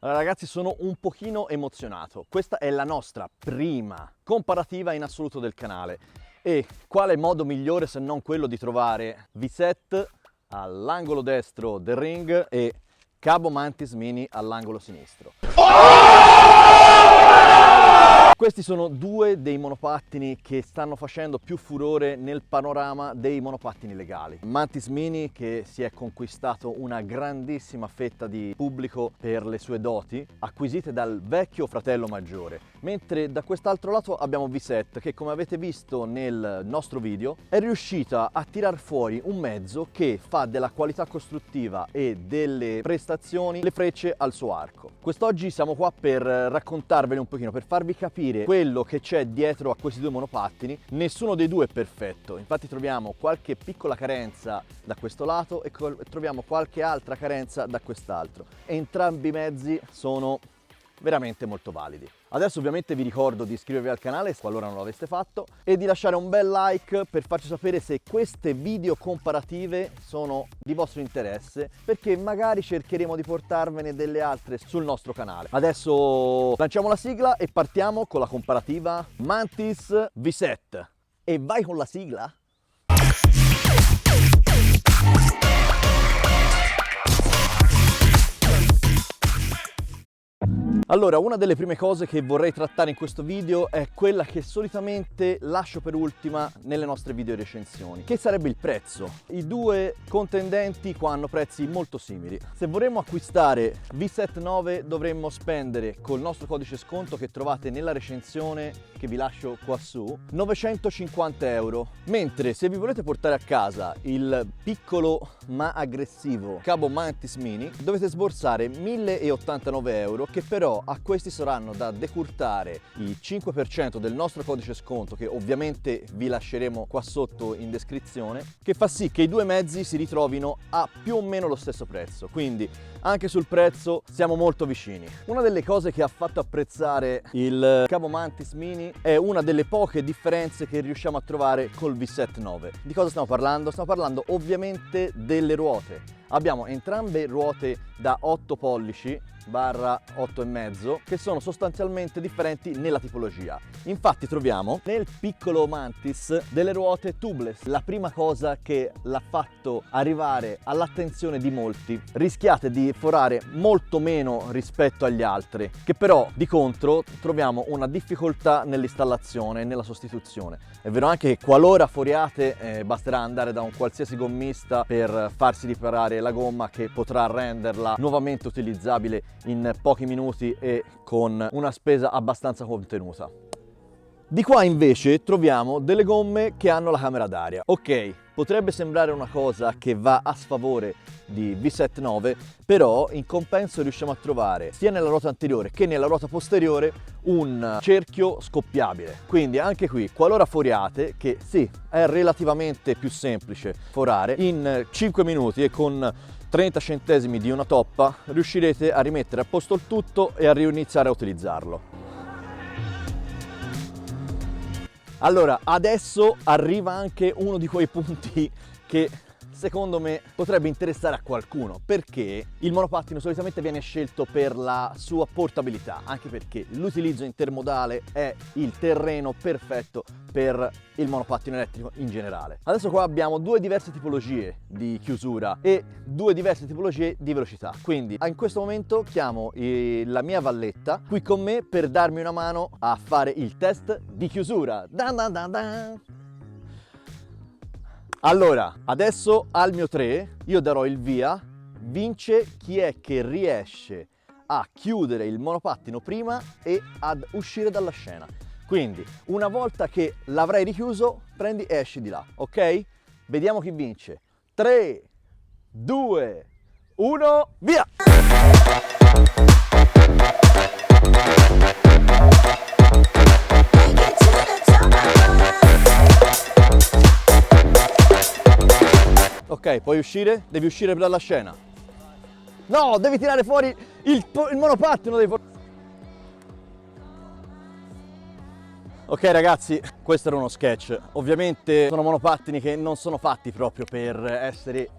Allora ragazzi, sono un pochino emozionato. Questa è la nostra prima comparativa in assoluto del canale. E quale modo migliore se non quello di trovare V7 all'angolo destro del ring e Cabo Mantis Mini all'angolo sinistro. Questi sono due dei monopattini che stanno facendo più furore nel panorama dei monopattini legali. Mantis Mini, che si è conquistato una grandissima fetta di pubblico per le sue doti acquisite dal vecchio fratello maggiore, mentre da quest'altro lato abbiamo V7 che, come avete visto nel nostro video, è riuscita a tirar fuori un mezzo che fa della qualità costruttiva e delle prestazioni le frecce al suo arco. Quest'oggi siamo qua per raccontarvene un pochino, per farvi capire quello che c'è dietro a questi due monopattini. Nessuno dei due è perfetto, infatti troviamo qualche piccola carenza da questo lato e troviamo qualche altra carenza da quest'altro. Entrambi i mezzi sono veramente molto validi. Adesso ovviamente vi ricordo di iscrivervi al canale qualora non l'aveste fatto e di lasciare un bel like per farci sapere se queste video comparative sono di vostro interesse, perché magari cercheremo di portarvene delle altre sul nostro canale. Adesso lanciamo la sigla e partiamo con la comparativa Mantis V7. E vai con la sigla! Allora, una delle prime cose che vorrei trattare in questo video è quella che solitamente lascio per ultima nelle nostre video recensioni, che sarebbe il prezzo. I due contendenti qua hanno prezzi molto simili. Se vorremmo acquistare V7 9 dovremmo spendere col nostro codice sconto che trovate nella recensione che vi lascio qua su 950 euro, mentre se vi volete portare a casa il piccolo ma aggressivo Cabo Mantis Mini dovete sborsare 1089 euro, che però a questi saranno da decurtare il 5% del nostro codice sconto, che ovviamente vi lasceremo qua sotto in descrizione, che fa sì che i due mezzi si ritrovino a più o meno lo stesso prezzo, quindi anche sul prezzo siamo molto vicini. Una delle cose che ha fatto apprezzare il Cabo Mantis Mini è una delle poche differenze che riusciamo a trovare col V7 9. Di cosa stiamo parlando? Stiamo parlando ovviamente delle ruote. Abbiamo entrambe ruote da 8 pollici barra 8,5 che sono sostanzialmente differenti nella tipologia. Infatti troviamo nel piccolo Mantis delle ruote tubeless. La prima cosa che l'ha fatto arrivare all'attenzione di molti: rischiate di forare molto meno rispetto agli altri, che però di contro troviamo una difficoltà nell'installazione e nella sostituzione. È vero anche che qualora foriate basterà andare da un qualsiasi gommista per farsi riparare la gomma, che potrà renderla nuovamente utilizzabile in pochi minuti e con una spesa abbastanza contenuta. Di qua invece troviamo delle gomme che hanno la camera d'aria. Ok, potrebbe sembrare una cosa che va a sfavore di V7 9, però in compenso riusciamo a trovare sia nella ruota anteriore che nella ruota posteriore un cerchio scoppiabile. Quindi anche qui, qualora foriate, che sì, è relativamente più semplice forare, in 5 minuti e con 30 centesimi di una toppa riuscirete a rimettere a posto il tutto e a riniziare a utilizzarlo. Allora, adesso arriva anche uno di quei punti che secondo me potrebbe interessare a qualcuno, perché il monopattino solitamente viene scelto per la sua portabilità, anche perché l'utilizzo intermodale è il terreno perfetto per il monopattino elettrico in generale. Adesso qua abbiamo due diverse tipologie di chiusura e due diverse tipologie di velocità, quindi in questo momento chiamo la mia valletta qui con me per darmi una mano a fare il test di chiusura. Dan dan dan dan. Allora, adesso al mio 3 io darò il via, vince chi è che riesce a chiudere il monopattino prima e ad uscire dalla scena. Quindi, una volta che l'avrai richiuso, prendi e esci di là, ok? Vediamo chi vince. 3, 2, 1, via! Ok, puoi uscire? Devi uscire dalla scena. No, devi tirare fuori il monopattino. Ok ragazzi, questo era uno sketch. Ovviamente sono monopattini che non sono fatti proprio per essere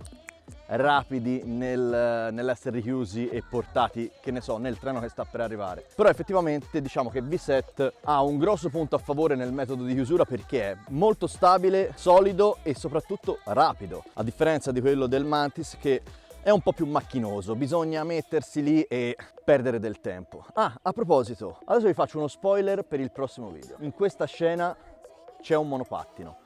rapidi nell'essere richiusi e portati, che ne so, nel treno che sta per arrivare. Però effettivamente diciamo che V7 ha un grosso punto a favore nel metodo di chiusura, perché è molto stabile, solido e soprattutto rapido, a differenza di quello del Mantis che è un po' più macchinoso, bisogna mettersi lì e perdere del tempo. Ah, a proposito, adesso vi faccio uno spoiler per il prossimo video. In questa scena c'è un monopattino.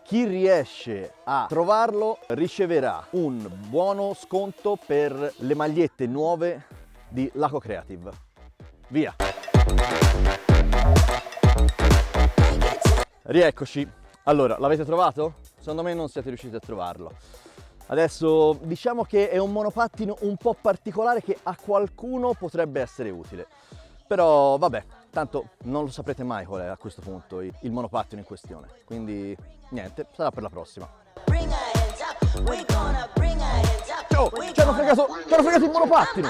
Chi riesce a trovarlo riceverà un buono sconto per le magliette nuove di Laco Creative. Via! Rieccoci. Allora, l'avete trovato? Secondo me non siete riusciti a trovarlo. Adesso diciamo che è un monopattino un po' particolare che a qualcuno potrebbe essere utile. Però vabbè, tanto non lo saprete mai qual è a questo punto il monopattino in questione. Quindi niente, sarà per la prossima. Oh, ci hanno fregato il monopattino!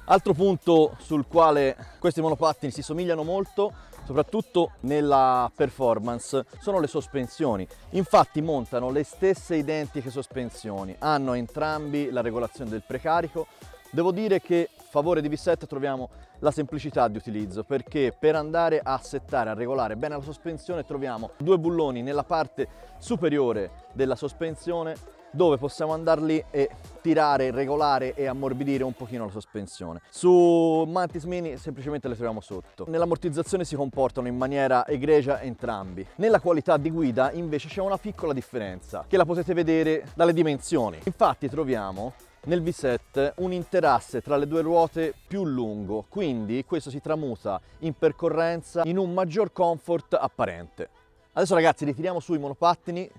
Altro punto sul quale questi monopattini si somigliano molto, soprattutto nella performance, sono le sospensioni. Infatti montano le stesse identiche sospensioni, hanno entrambi la regolazione del precarico. Devo dire che a favore di V7 troviamo la semplicità di utilizzo, perché per andare a settare, a regolare bene la sospensione troviamo due bulloni nella parte superiore della sospensione, dove possiamo andare lì e tirare, regolare e ammorbidire un pochino la sospensione. Su Mantis Mini semplicemente le troviamo sotto. Nell'ammortizzazione si comportano in maniera egregia entrambi. Nella qualità di guida invece c'è una piccola differenza, che la potete vedere dalle dimensioni. Infatti troviamo nel V7 un interasse tra le due ruote più lungo, quindi questo si tramuta in percorrenza in un maggior comfort apparente. Adesso ragazzi ritiriamo su i monopattini,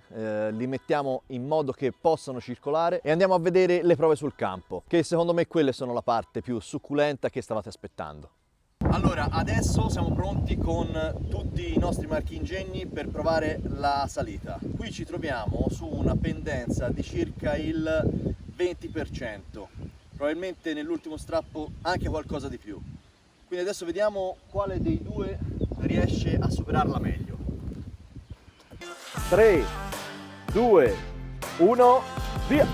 li mettiamo in modo che possano circolare e andiamo a vedere le prove sul campo, che secondo me quelle sono la parte più succulenta che stavate aspettando. Allora, adesso siamo pronti con tutti i nostri marchingegni per provare la salita. Qui ci troviamo su una pendenza di circa il 20%, probabilmente nell'ultimo strappo anche qualcosa di più. Quindi adesso vediamo quale dei due riesce a superarla meglio. 3, 2, 1, via!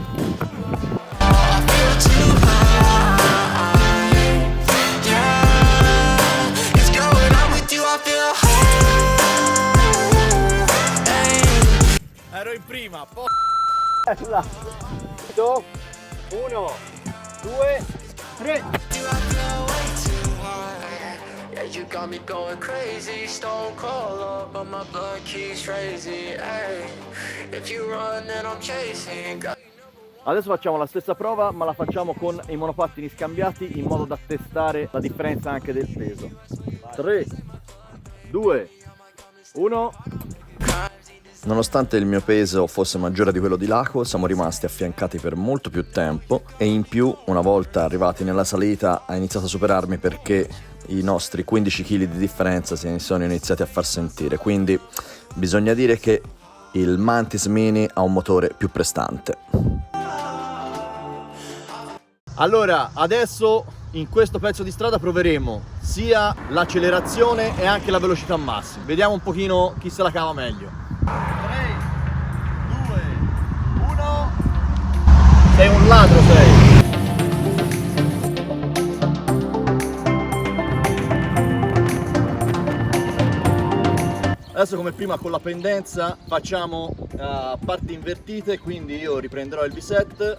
Ero in prima, bella! 1, 2, 3! You got me going crazy, stone cold up, but my blood keeps crazy. Ay, if you run, then I'm chasing. Adesso facciamo la stessa prova, ma la facciamo con i monopattini scambiati in modo da testare la differenza anche del peso. 3, 2, 1. Nonostante il mio peso fosse maggiore di quello di Laco, siamo rimasti affiancati per molto più tempo e in più, una volta arrivati nella salita, ha iniziato a superarmi perché i nostri 15 kg di differenza si sono iniziati a far sentire, quindi bisogna dire che il Mantis Mini ha un motore più prestante. Allora, adesso in questo pezzo di strada proveremo sia l'accelerazione e anche la velocità massima. Vediamo un pochino chi se la cava meglio. 3, 2, 1. Sei un ladro, sei! Adesso come prima con la pendenza facciamo parti invertite, quindi io riprenderò il V7,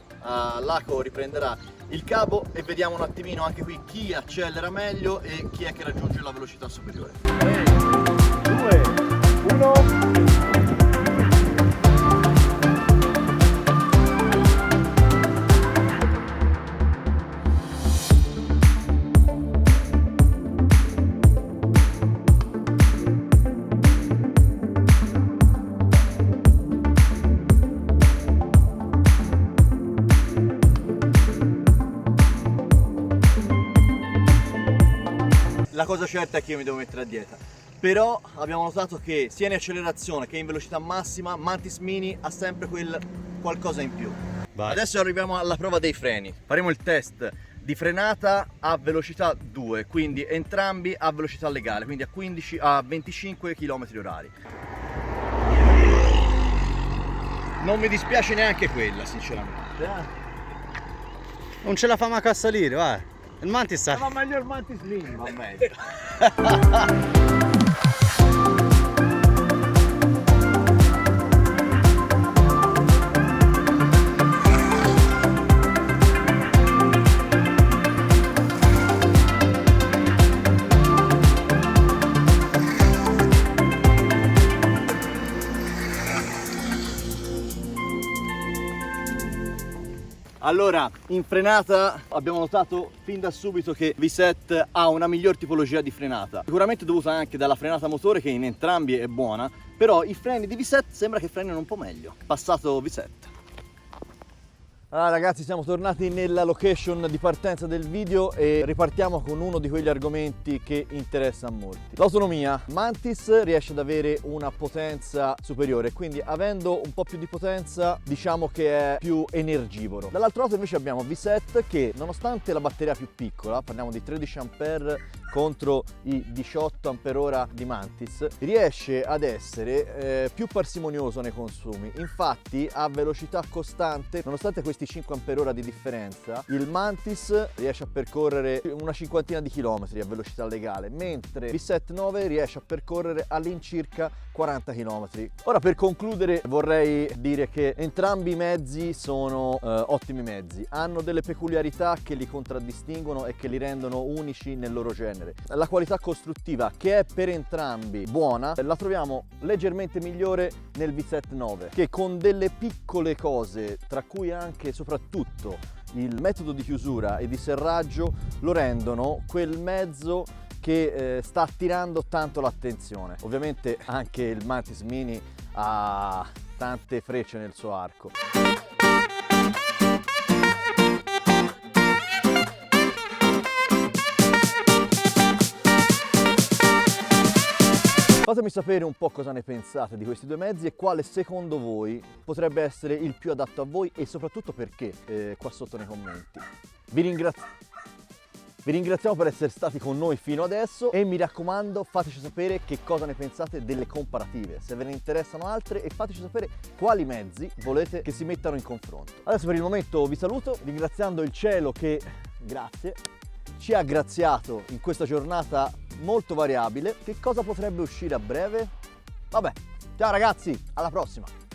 Laco riprenderà il cavo e vediamo un attimino anche qui chi accelera meglio e chi è che raggiunge la velocità superiore. 3, 2, 1... La cosa certa è che io mi devo mettere a dieta, però abbiamo notato che sia in accelerazione che in velocità massima Mantis Mini ha sempre quel qualcosa in più. Vai. Adesso arriviamo alla prova dei freni. Faremo il test di frenata a velocità 2, quindi entrambi a velocità legale, quindi a 25 km/h. Non mi dispiace neanche quella, sinceramente. Non ce la fa manco a salire, va. Il Mantis sta. Va meglio il Mantis Mini, va meglio. Allora, in frenata abbiamo notato fin da subito che V7 ha una miglior tipologia di frenata, sicuramente dovuta anche dalla frenata motore che in entrambi è buona, però i freni di V7 sembra che frenino un po' meglio. Passato V7. Allora ragazzi, siamo tornati nella location di partenza del video e ripartiamo con uno di quegli argomenti che interessa a molti. L'autonomia. Mantis riesce ad avere una potenza superiore, quindi avendo un po' più di potenza diciamo che è più energivoro. Dall'altro lato invece abbiamo V7 che, nonostante la batteria più piccola, parliamo di 13 A contro i 18 Ah di Mantis, riesce ad essere più parsimonioso nei consumi. Infatti a velocità costante, nonostante questi 5 Ah di differenza, il Mantis riesce a percorrere una cinquantina di chilometri a velocità legale, mentre V7 9 riesce a percorrere all'incirca 40 km. Ora, per concludere, vorrei dire che entrambi i mezzi sono ottimi mezzi, hanno delle peculiarità che li contraddistinguono e che li rendono unici nel loro genere. La qualità costruttiva, che è per entrambi buona, la troviamo leggermente migliore nel V7 9, che con delle piccole cose, tra cui anche soprattutto il metodo di chiusura e di serraggio, lo rendono quel mezzo che sta attirando tanto l'attenzione. Ovviamente anche il Mantis Mini ha tante frecce nel suo arco. Fatemi sapere un po' cosa ne pensate di questi due mezzi e quale secondo voi potrebbe essere il più adatto a voi e soprattutto perché, qua sotto nei commenti. Vi ringraziamo per essere stati con noi fino adesso e mi raccomando, fateci sapere che cosa ne pensate delle comparative, se ve ne interessano altre, e fateci sapere quali mezzi volete che si mettano in confronto. Adesso per il momento vi saluto ringraziando il cielo che, grazie, ci ha graziato in questa giornata molto variabile. Che cosa potrebbe uscire a breve? Vabbè, ciao ragazzi, alla prossima!